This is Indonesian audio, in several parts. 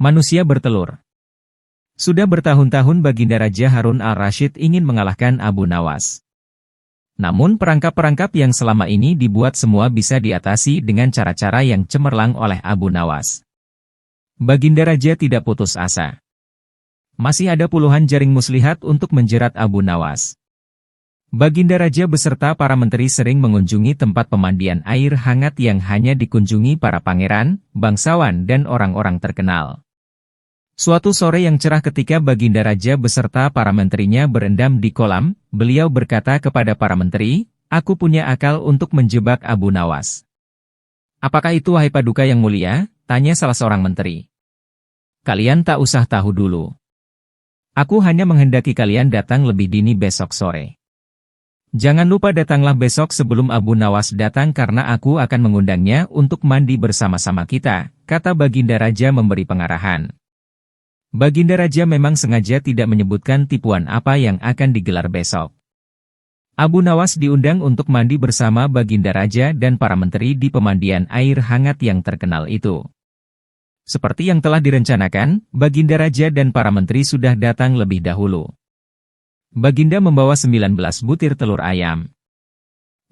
Manusia bertelur. Sudah bertahun-tahun Baginda Raja Harun al-Rashid ingin mengalahkan Abu Nawas. Namun perangkap-perangkap yang selama ini dibuat semua bisa diatasi dengan cara-cara yang cemerlang oleh Abu Nawas. Baginda Raja tidak putus asa. Masih ada puluhan jaring muslihat untuk menjerat Abu Nawas. Baginda Raja beserta para menteri sering mengunjungi tempat pemandian air hangat yang hanya dikunjungi para pangeran, bangsawan dan orang-orang terkenal. Suatu sore yang cerah ketika Baginda Raja beserta para menterinya berendam di kolam, beliau berkata kepada para menteri, "Aku punya akal untuk menjebak Abu Nawas." "Apakah itu wahai Paduka yang mulia?" tanya salah seorang menteri. "Kalian tak usah tahu dulu. Aku hanya menghendaki kalian datang lebih dini besok sore. Jangan lupa datanglah besok sebelum Abu Nawas datang karena aku akan mengundangnya untuk mandi bersama-sama kita," kata Baginda Raja memberi pengarahan. Baginda Raja memang sengaja tidak menyebutkan tipuan apa yang akan digelar besok. Abu Nawas diundang untuk mandi bersama Baginda Raja dan para menteri di pemandian air hangat yang terkenal itu. Seperti yang telah direncanakan, Baginda Raja dan para menteri sudah datang lebih dahulu. Baginda membawa 19 butir telur ayam.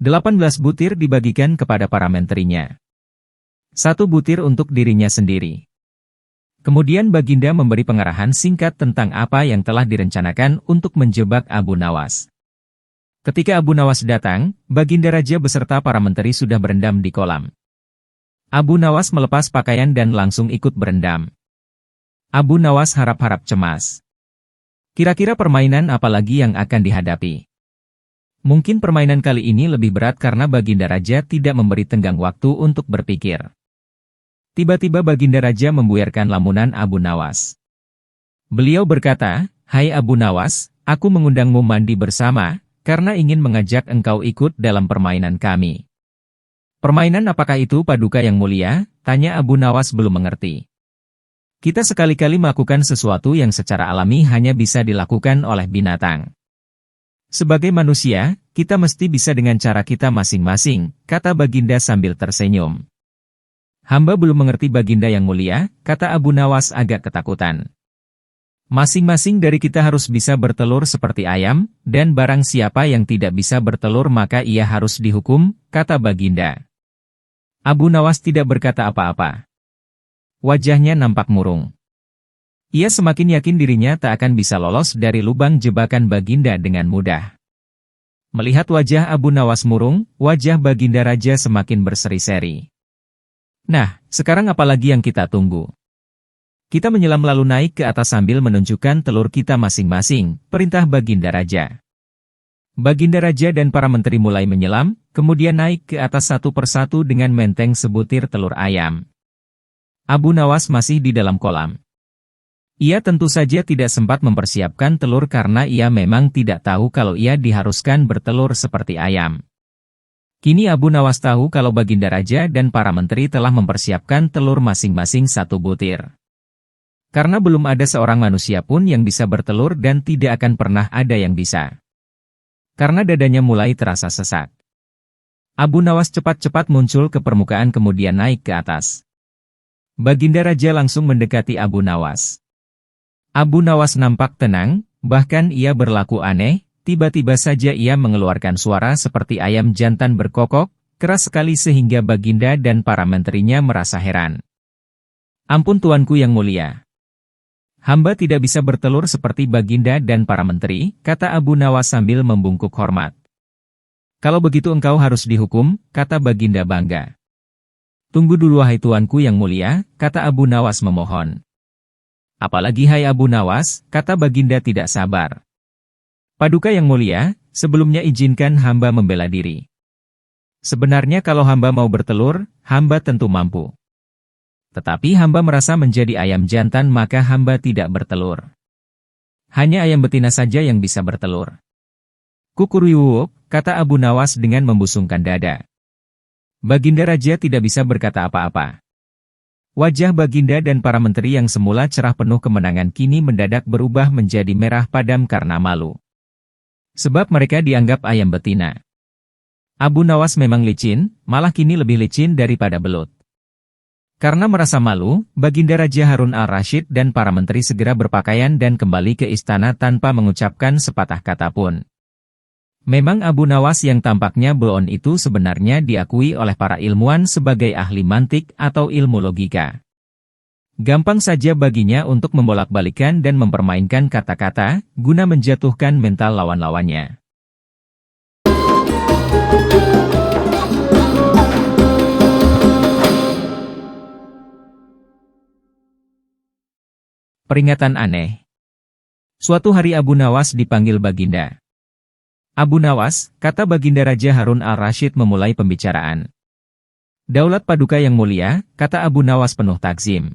18 butir dibagikan kepada para menterinya. 1 butir untuk dirinya sendiri. Kemudian Baginda memberi pengarahan singkat tentang apa yang telah direncanakan untuk menjebak Abu Nawas. Ketika Abu Nawas datang, Baginda Raja beserta para menteri sudah berendam di kolam. Abu Nawas melepas pakaian dan langsung ikut berendam. Abu Nawas harap-harap cemas. Kira-kira permainan apa lagi yang akan dihadapi? Mungkin permainan kali ini lebih berat karena Baginda Raja tidak memberi tenggang waktu untuk berpikir. Tiba-tiba Baginda Raja membuyarkan lamunan Abu Nawas. Beliau berkata, "Hai Abu Nawas, aku mengundangmu mandi bersama, karena ingin mengajak engkau ikut dalam permainan kami." "Permainan apakah itu Paduka yang mulia?" tanya Abu Nawas belum mengerti. "Kita sekali-kali melakukan sesuatu yang secara alami hanya bisa dilakukan oleh binatang. Sebagai manusia, kita mesti bisa dengan cara kita masing-masing," kata Baginda sambil tersenyum. "Hamba belum mengerti Baginda yang mulia," kata Abu Nawas agak ketakutan. "Masing-masing dari kita harus bisa bertelur seperti ayam, dan barang siapa yang tidak bisa bertelur maka ia harus dihukum," kata Baginda. Abu Nawas tidak berkata apa-apa. Wajahnya nampak murung. Ia semakin yakin dirinya tak akan bisa lolos dari lubang jebakan Baginda dengan mudah. Melihat wajah Abu Nawas murung, wajah Baginda Raja semakin berseri-seri. "Nah, sekarang apalagi yang kita tunggu? Kita menyelam lalu naik ke atas sambil menunjukkan telur kita masing-masing," perintah Baginda Raja. Baginda Raja dan para menteri mulai menyelam, kemudian naik ke atas satu persatu dengan menteng sebutir telur ayam. Abu Nawas masih di dalam kolam. Ia tentu saja tidak sempat mempersiapkan telur karena ia memang tidak tahu kalau ia diharuskan bertelur seperti ayam. Kini Abu Nawas tahu kalau Baginda Raja dan para menteri telah mempersiapkan telur masing-masing 1 butir. Karena belum ada seorang manusia pun yang bisa bertelur dan tidak akan pernah ada yang bisa. Karena dadanya mulai terasa sesak. Abu Nawas cepat-cepat muncul ke permukaan kemudian naik ke atas. Baginda Raja langsung mendekati Abu Nawas. Abu Nawas nampak tenang, bahkan ia berlaku aneh, tiba-tiba saja ia mengeluarkan suara seperti ayam jantan berkokok, keras sekali sehingga Baginda dan para menterinya merasa heran. "Ampun Tuanku yang mulia. Hamba tidak bisa bertelur seperti Baginda dan para menteri," kata Abu Nawas sambil membungkuk hormat. "Kalau begitu engkau harus dihukum," kata Baginda bangga. "Tunggu dulu wahai Tuanku yang mulia," kata Abu Nawas memohon. "Apalagi hai Abu Nawas," kata Baginda tidak sabar. "Paduka yang mulia, sebelumnya izinkan hamba membela diri. Sebenarnya kalau hamba mau bertelur, hamba tentu mampu. Tetapi hamba merasa menjadi ayam jantan maka hamba tidak bertelur. Hanya ayam betina saja yang bisa bertelur." "Kukuruiwuuk," kata Abu Nawas dengan membusungkan dada. Baginda Raja tidak bisa berkata apa-apa. Wajah Baginda dan para menteri yang semula cerah penuh kemenangan kini mendadak berubah menjadi merah padam karena malu. Sebab mereka dianggap ayam betina. Abu Nawas memang licin, malah kini lebih licin daripada belut. Karena merasa malu, Baginda Raja Harun al-Rasyid dan para menteri segera berpakaian dan kembali ke istana tanpa mengucapkan sepatah kata pun. Memang Abu Nawas yang tampaknya beon itu sebenarnya diakui oleh para ilmuwan sebagai ahli mantik atau ilmu logika. Gampang saja baginya untuk membolak-balikan dan mempermainkan kata-kata, guna menjatuhkan mental lawan-lawannya. Peringatan aneh. Suatu hari Abu Nawas dipanggil Baginda. Abu Nawas, kata Baginda Raja Harun al-Rasyid memulai pembicaraan. Daulat Paduka yang mulia, kata Abu Nawas penuh takzim.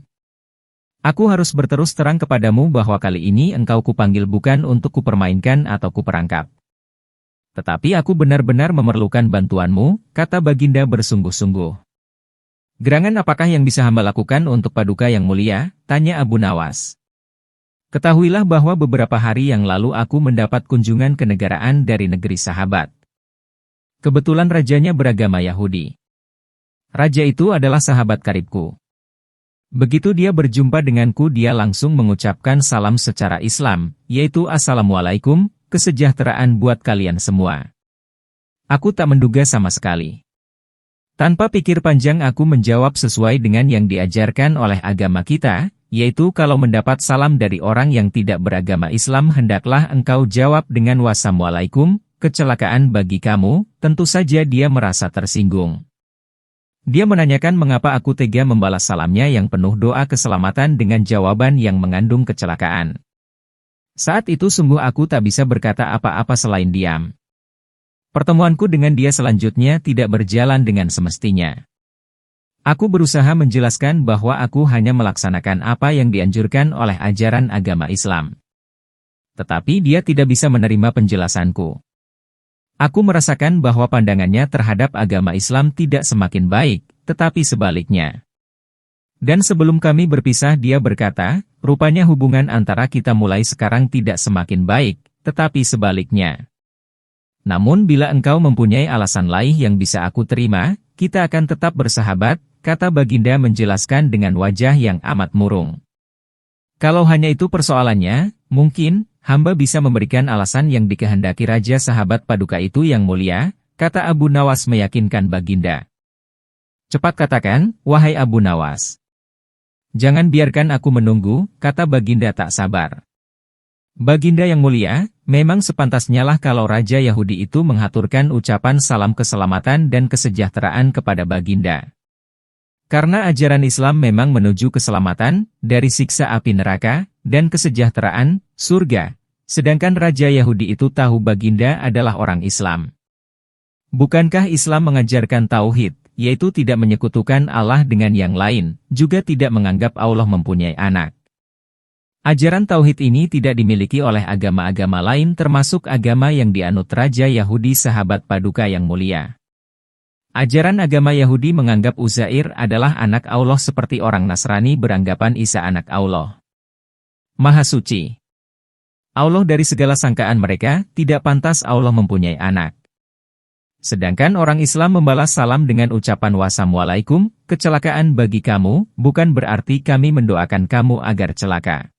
Aku harus berterus terang kepadamu bahwa kali ini engkau kupanggil bukan untuk kupermainkan atau kuperangkap. Tetapi aku benar-benar memerlukan bantuanmu, kata Baginda bersungguh-sungguh. Gerangan apakah yang bisa hamba lakukan untuk Paduka yang mulia? Tanya Abu Nawas. Ketahuilah bahwa beberapa hari yang lalu aku mendapat kunjungan kenegaraan dari negeri sahabat. Kebetulan rajanya beragama Yahudi. Raja itu adalah sahabat karibku. Begitu dia berjumpa denganku, dia langsung mengucapkan salam secara Islam, yaitu Assalamualaikum, kesejahteraan buat kalian semua. Aku tak menduga sama sekali. Tanpa pikir panjang aku menjawab sesuai dengan yang diajarkan oleh agama kita, yaitu kalau mendapat salam dari orang yang tidak beragama Islam hendaklah engkau jawab dengan Wassalamualaikum, kecelakaan bagi kamu. Tentu saja dia merasa tersinggung. Dia menanyakan mengapa aku tega membalas salamnya yang penuh doa keselamatan dengan jawaban yang mengandung kecelakaan. Saat itu sungguh aku tak bisa berkata apa-apa selain diam. Pertemuanku dengan dia selanjutnya tidak berjalan dengan semestinya. Aku berusaha menjelaskan bahwa aku hanya melaksanakan apa yang dianjurkan oleh ajaran agama Islam. Tetapi dia tidak bisa menerima penjelasanku. Aku merasakan bahwa pandangannya terhadap agama Islam tidak semakin baik, tetapi sebaliknya. Dan sebelum kami berpisah dia berkata, rupanya hubungan antara kita mulai sekarang tidak semakin baik, tetapi sebaliknya. Namun bila engkau mempunyai alasan lain yang bisa aku terima, kita akan tetap bersahabat, kata Baginda menjelaskan dengan wajah yang amat murung. Kalau hanya itu persoalannya, mungkin, hamba bisa memberikan alasan yang dikehendaki Raja Sahabat Paduka itu yang mulia, kata Abu Nawas meyakinkan Baginda. Cepat katakan, wahai Abu Nawas. Jangan biarkan aku menunggu, kata Baginda tak sabar. Baginda yang mulia, memang sepantasnya lah kalau Raja Yahudi itu menghaturkan ucapan salam keselamatan dan kesejahteraan kepada Baginda. Karena ajaran Islam memang menuju keselamatan, dari siksa api neraka, dan kesejahteraan, surga. Sedangkan Raja Yahudi itu tahu Baginda adalah orang Islam. Bukankah Islam mengajarkan tauhid, yaitu tidak menyekutukan Allah dengan yang lain, juga tidak menganggap Allah mempunyai anak. Ajaran tauhid ini tidak dimiliki oleh agama-agama lain termasuk agama yang dianut Raja Yahudi Sahabat Paduka yang mulia. Ajaran agama Yahudi menganggap Uzair adalah anak Allah seperti orang Nasrani beranggapan Isa anak Allah. Maha Suci. Allah dari segala sangkaan mereka, tidak pantas Allah mempunyai anak. Sedangkan orang Islam membalas salam dengan ucapan Wassalamualaikum, kecelakaan bagi kamu, bukan berarti kami mendoakan kamu agar celaka.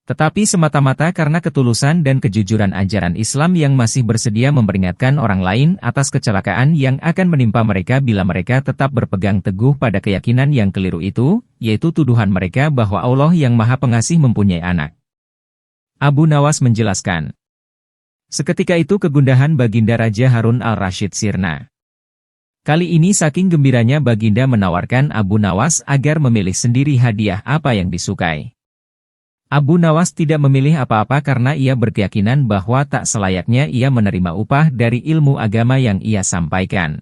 Tetapi semata-mata karena ketulusan dan kejujuran ajaran Islam yang masih bersedia memperingatkan orang lain atas kecelakaan yang akan menimpa mereka bila mereka tetap berpegang teguh pada keyakinan yang keliru itu, yaitu tuduhan mereka bahwa Allah yang Maha Pengasih mempunyai anak. Abu Nawas menjelaskan. Seketika itu kegundahan Baginda Raja Harun al-Rasyid sirna. Kali ini saking gembiranya Baginda menawarkan Abu Nawas agar memilih sendiri hadiah apa yang disukai. Abu Nawas tidak memilih apa-apa karena ia berkeyakinan bahwa tak selayaknya ia menerima upah dari ilmu agama yang ia sampaikan.